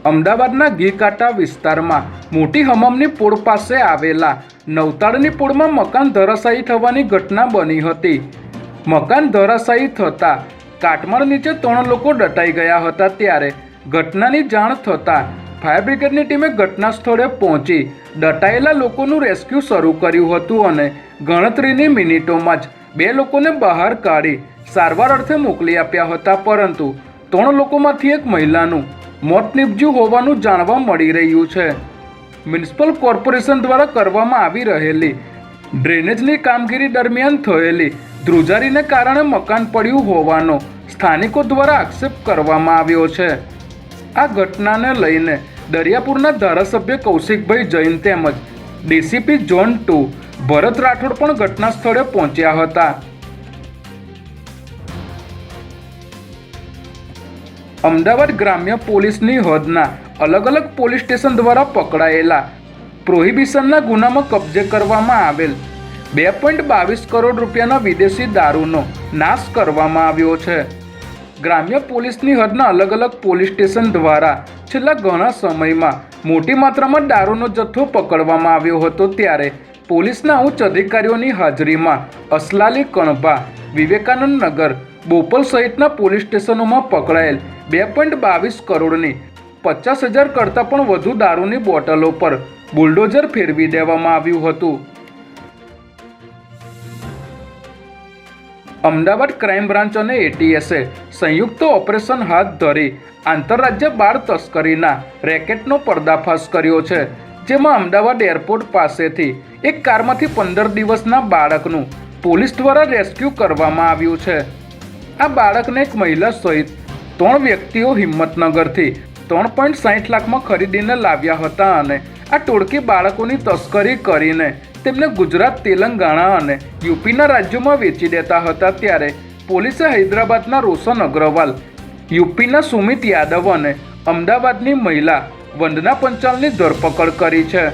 અમદાવાદના ઘીકાંટા વિસ્તારમાં મોટી હમામની પોળ પાસે આવેલા નવતાડની પોળમાં મકાન ધરાશાયી થવાની ઘટના બની હતી। મકાન ધરાશાયી થતાં કાટમાળ નીચે 3 લોકો દટાઈ ગયા હતા। ત્યારે ઘટનાની જાણ થતાં ફાયર બ્રિગેડની ટીમે ઘટના સ્થળે પહોંચી દટાયેલા લોકોનું રેસ્ક્યુ શરૂ કર્યું હતું અને ગણતરીની મિનિટોમાં જ 2 લોકોને બહાર કાઢી સારવાર અર્થે મોકલી આપ્યા હતા, પરંતુ 3 લોકોમાંથી એક મહિલાનું મોત નીપજ્યું હોવાનું જાણવા મળી રહ્યું છે। મ્યુનિસિપલ કોર્પોરેશન દ્વારા કરવામાં આવી રહેલી ડ્રેનેજની કામગીરી દરમિયાન થયેલી ધ્રુજારીને કારણે મકાન પડ્યું હોવાનો સ્થાનિકો દ્વારા આક્ષેપ કરવામાં આવ્યો છે। આ ઘટનાને લઈને દરિયાપુરના ધારાસભ્ય કૌશિકભાઈ જૈન તેમજ ડીસીપી ઝોન 2 ભરત રાઠોડ પણ ઘટના સ્થળે પહોંચ્યા હતા। અમદાવાદ ગ્રામ્ય પોલીસની હદના અલગ અલગ પોલીસ સ્ટેશન દ્વારા પકડાયેલા પ્રોહિબિશનના ગુનામાં કબજે કરવામાં આવેલ 2.22 કરોડ રૂપિયાના વિદેશી દારૂનો નાશ કરવામાં આવ્યો છે। ગ્રામ્ય પોલીસની હદના અલગ અલગ પોલીસ સ્ટેશન દ્વારા છેલ્લા ઘણા સમયમાં મોટી માત્રામાં દારૂનો જથ્થો પકડવામાં આવ્યો હતો। ત્યારે પોલીસના ઉચ્ચ અધિકારીઓની હાજરીમાં અસલાલી કણભા, વિવેકાનંદ નગર, બોપલ સહિતના પોલીસ સ્ટેશનોમાં પકડાયેલ 2.22 કરોડની 50,000 કરતાં પણ વધુ દારૂની બોટલો પર બુલડોઝર ફેરવી દેવામાં આવ્યું હતું। અમદાવાદ ક્રાઇમ બ્રાન્ચ અને એટીએસે સંયુક્ત ઓપરેશન હાથ ધરી આંતરરાજ્ય બાળ તસ્કરીના રેકેટનો પર્દાફાશ કર્યો છે, જેમાં અમદાવાદ એરપોર્ટ પાસેથી એક કારમાંથી 15 દિવસના બાળકનું પોલીસ દ્વારા રેસ્ક્યુ કરવામાં આવ્યું છે। આ બાળકને એક મહિલા સહિત 3 વ્યક્તિઓ હિંમતનગરથી 3.60 લાખમાં ખરીદીને લાવ્યા હતા અને આ ટોળકી બાળકોની તસ્કરી કરીને તેમને ગુજરાત, તેલંગાણા અને યુપીના રાજ્યોમાં વેચી દેતા હતા। ત્યારે પોલીસે હૈદરાબાદના રોશન અગ્રવાલ, યુપીના સુમિત યાદવ અને અમદાવાદની મહિલા વંદના પંચાલની ધરપકડ કરી છે।